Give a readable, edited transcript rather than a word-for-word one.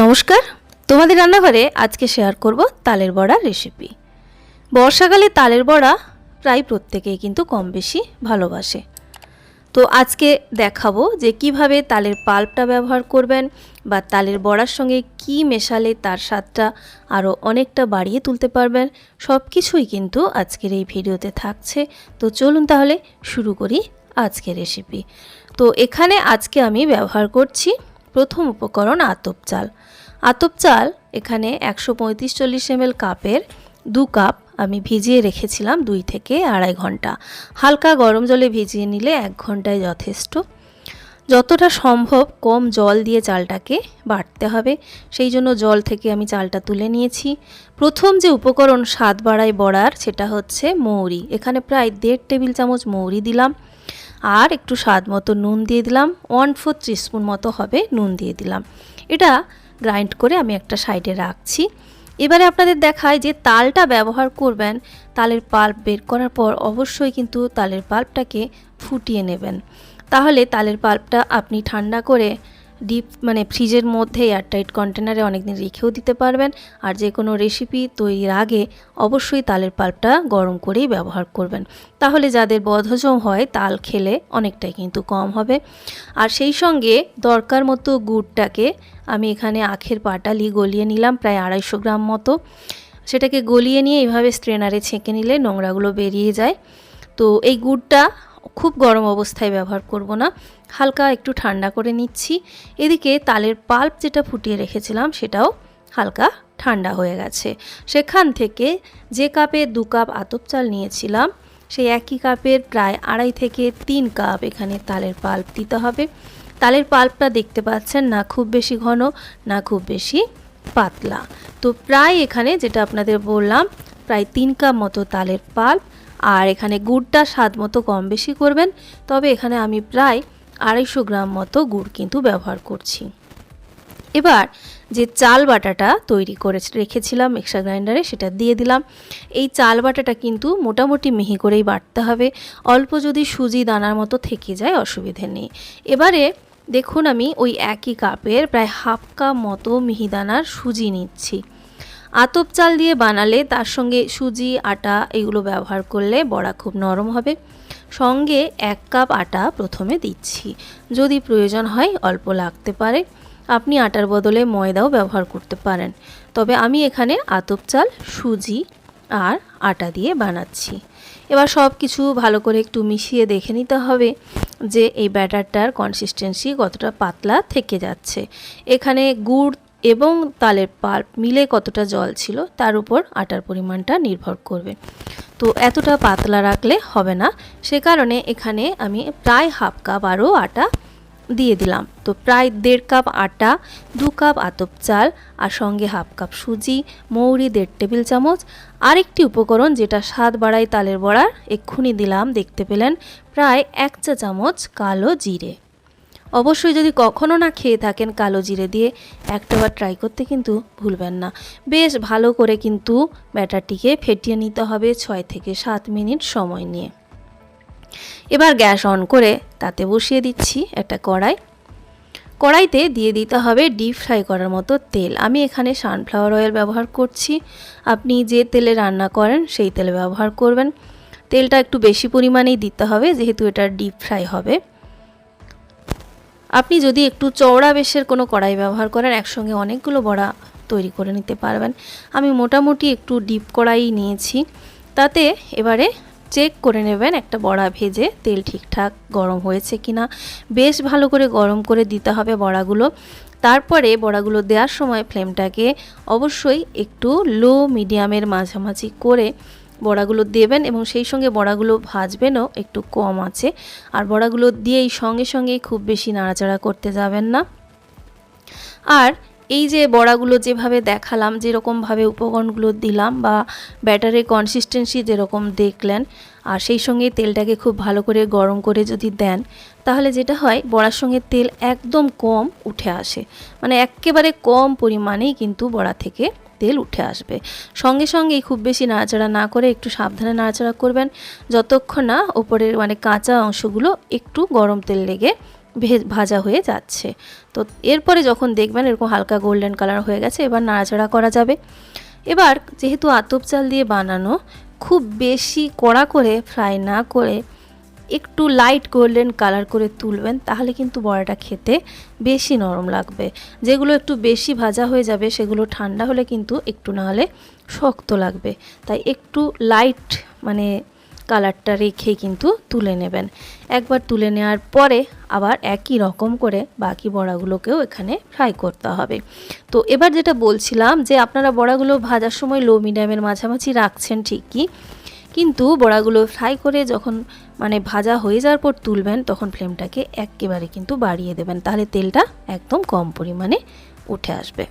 নমস্কার, তোমাদের রান্নাঘরে আজকে শেয়ার করব তালের বড়ার রেসিপি। বর্ষাকালে তালের বড়া প্রায় প্রত্যেকেই কিন্তু কম বেশি ভালোবাসে। তো আজকে দেখাবো যে কিভাবে তালের পাল্পটা ব্যবহার করবেন বা তালের বড়ার সঙ্গে কি মেশালে তার স্বাদটা আরও অনেকটা বাড়িয়ে তুলতে পারবেন, সব কিছুই কিন্তু আজকের এই ভিডিওতে থাকছে। তো চলুন তাহলে শুরু করি আজকের রেসিপি। তো এখানে আজকে আমি ব্যবহার করছি প্রথম উপকরণ আতপ চাল। আতপ চাল এখানে 135-40 ml কাপের 2 কাপ আমি ভিজিয়ে রেখেছিলাম 2 থেকে আড়াই ঘন্টা। হালকা গরম জলে ভিজিয়ে নিলে 1 ঘন্টায় যথেষ্ট। যতটা সম্ভব কম জল দিয়ে চালটাকে বাটতে হবে, সেই জন্য জল থেকে আমি চালটা তুলে নিয়েছি। প্রথম যে উপকরণ স্বাদ বাড়ায় বড়ার সেটা হচ্ছে মৌরি। এখানে প্রায় 1.5 টেবিল চামচ মৌরি দিলাম, আর একটু স্বাদ মতো নুন দিয়ে দিলাম। 1/4 টিস্পুন মতো হবে নুন দিয়ে দিলাম। এটা গ্রাইন্ড করে আমি একটা সাইডে রাখছি। এবারে আপনাদের দেখায় যে তালটা ব্যবহার করবেন, তালের পাল্প বের করার পর অবশ্যই কিন্তু তালের পাল্পটাকে ফুটিয়ে নেবেন। তাহলে তালের পাল্পটা আপনি ঠান্ডা করে ডিপ ফ্রিজের মধ্যে এয়ারটাইট কন্টেনারে অনেকদিন রেখেও দিতে পারবেন। আর যে কোনো রেসিপি তৈরির আগে অবশ্যই তালের পাল্পটা গরম করেই ব্যবহার করবেন, তাহলে যাদের বদহজম হয় তাল খেলে অনেকটাই কিন্তু কম হবে। আর সেই সঙ্গে দরকার মতো গুড়টাকে আমি এখানে আখের পাটালি গলিয়ে নিলাম, প্রায় 250 গ্রাম মতো। সেটাকে গলিয়ে নিয়ে এইভাবে স্ট্রেনারে ছেঁকে নিলে নোংরাগুলো বেরিয়ে যায়। তো এই গুড়টা খুব গরম অবস্থায় ব্যবহার করব না, হালকা একটু ঠান্ডা করে নিচ্ছি। এদিকে তালের পাল্প যেটা ফুটিয়ে রেখেছিলাম সেটাও হালকা ঠান্ডা হয়ে গেছে। সেখান থেকে যে কাপে 2 কাপ আতপ চাল নিয়েছিলাম সেই একই কাপের প্রায় 2.5 থেকে 3 কাপ এখানে তালের পাল্প দিতে হবে। তালের পাল্পটা দেখতে পাচ্ছেন না খুব বেশি ঘন না খুব বেশি পাতলা। তো প্রায় এখানে যেটা আপনাদের বললাম প্রায় 3 কাপ মতো তালের পাল্প। আর এখানে গুড়টা স্বাদ মতো কম বেশি করবেন, তবে এখানে আমি প্রায় 250 গ্রাম মতো গুড় কিন্তু ব্যবহার করছি। এবার যে চাল বাটাটা তৈরি করে রেখেছিলাম মিক্সার গ্রাইন্ডারে সেটা দিয়ে দিলাম। এই চাল বাটাটা কিন্তু মোটামুটি মিহি করেই বাটতে হবে, অল্প যদি সুজি দানার মতো থেকে যায় অসুবিধে নেই। এবারে দেখুন আমি ওই একই কাপের প্রায় হাফ কাপ মতো মিহিদানার সুজি নিচ্ছি। আতপ চাল দিয়ে বানালে তার সঙ্গে সুজি আটা এগুলো ব্যবহার করলে বড়া খুব নরম হবে। সঙ্গে 1 কাপ আটা প্রথমে দিচ্ছি, যদি প্রয়োজন হয় অল্প লাগতে পারে। আপনি আটার বদলে ময়দাও ব্যবহার করতে পারেন, তবে আমি এখানে আতপ চাল, সুজি আর আটা দিয়ে বানাচ্ছি। এবার সব কিছু ভালো করে একটু মিশিয়ে দেখে নিতে হবে যে এই ব্যাটারটার কনসিস্টেন্সি কতটা পাতলা থেকে যাচ্ছে। এখানে গুড় এবং তালের পাল্প মিলে কতটা জল ছিল তার উপর আটার পরিমাণটা নির্ভর করবে। তো এতটা পাতলা রাখলে হবে না, সে কারণে এখানে আমি প্রায় হাফ কাপ আরও আটা দিয়ে দিলাম। তো প্রায় 1.5 কাপ আটা, 2 কাপ আতপ চাল আর সঙ্গে হাফ কাপ সুজি, মৌরি 1.5 টেবিল চামচ। আরেকটি উপকরণ যেটা স্বাদ বাড়ায় তালের বড়ার এক্ষুনি দিলাম, দেখতে পেলেন, প্রায় 1 চা চামচ কালো জিরে। অবশ্যই যদি কখনো না খেয়ে থাকেন কালো জিরে দিয়ে একটাবার ট্রাই করতে কিন্তু ভুলবেন না। বেশ ভালো করে কিন্তু ব্যাটারটিকে ফেটিয়ে নিতে হবে 6 থেকে 7 মিনিট সময় নিয়ে। এবার গ্যাস অন করে তাতে বসিয়ে দিচ্ছি একটা কড়াই। কড়াইতে দিয়ে দিতে হবে ডিপ ফ্রাই করার মতো তেল। আমি এখানে সানফ্লাওয়ার অয়েল ব্যবহার করছি, আপনি যে তেলে রান্না করেন সেই তেলে ব্যবহার করবেন। তেলটা একটু বেশি পরিমাণেই দিতে হবে যেহেতু এটা ডিপ ফ্রাই হবে। আপনি যদি একটু চওড়া বেশের কোনো কড়াই ব্যবহার করেন একসঙ্গে অনেকগুলো বড়া তৈরি করে নিতে পারবেন। আমি মোটামুটি একটু ডিপ কড়াই নিয়েছি। তাতে এবারে চেক করে নেবেন একটা বড়া ভেজে তেল ঠিকঠাক গরম হয়েছে কিনা। বেশ ভালো করে গরম করে দিতে হবে বড়াগুলো। তারপরে বড়াগুলো দেওয়ার সময় ফ্লেমটাকে অবশ্যই একটু লো মিডিয়ামের মাঝামাঝি করে বড়াগুলো দেবেন এবং সেই সঙ্গে বড়াগুলো ভাজবেনও একটু কম আছে। আর বড়াগুলো দিয়েই সঙ্গে সঙ্গে খুব বেশি নাড়াচাড়া করতে যাবেন না। আর এই যে বড়াগুলো যেভাবে দেখালাম, যেরকমভাবে উপকরণগুলো দিলাম বা ব্যাটারের কনসিস্টেন্সি যেরকম দেখলেন, আর সেই সঙ্গে তেলটাকে খুব ভালো করে গরম করে যদি দেন তাহলে যেটা হয় বড়ার সঙ্গে তেল একদম কম উঠে আসে, একেবারে কম পরিমাণেই কিন্তু বড়া থেকে তেল উঠে আসবে। সঙ্গে সঙ্গেই খুব বেশি নাড়াচাড়া না করে একটু সাবধানে নাড়াচাড়া করবেন যতক্ষণ না ওপরের কাঁচা অংশগুলো একটু গরম তেল লেগে ভাজা হয়ে যাচ্ছে। তো এরপরে যখন দেখবেন এরকম হালকা গোল্ডেন কালার হয়ে গেছে, এবার নাড়াচাড়া করা যাবে। এবার যেহেতু আতপ চাল দিয়ে বানানো, খুব বেশি কড়া করে ফ্রাই না করে একটু লাইট গোল্ডেন কালার করে তুলবেন, তাহলে কিন্তু বড়াটা খেতে বেশি নরম লাগবে। যেগুলো একটু বেশি ভাজা হয়ে যাবে সেগুলো ঠান্ডা হলে কিন্তু একটু না হলে শক্ত লাগবে। তাই একটু লাইট মানে কালারটা রেখেই কিন্তু তুলে নেবেন। একবার তুলে নেওয়ার পরে আবার একই রকম করে বাকি বড়াগুলোকেও এখানে ফ্রাই করতে হবে। তো এবার যেটা বলছিলাম যে আপনারা বড়াগুলো ভাজার সময় লো মিডিয়ামের মাঝামাঝি রাখছেন ঠিকই, কিন্তু বড়াগুলো ফ্রাই করে যখন মানে ভাজা হয়ে যাওয়ার পর তুলবেন তখন ফ্লেমটাকে একেবারে কিন্তু বাড়িয়ে দেবেন, তাহলে তেলটা একদম কম পরিমাণে উঠে আসবে।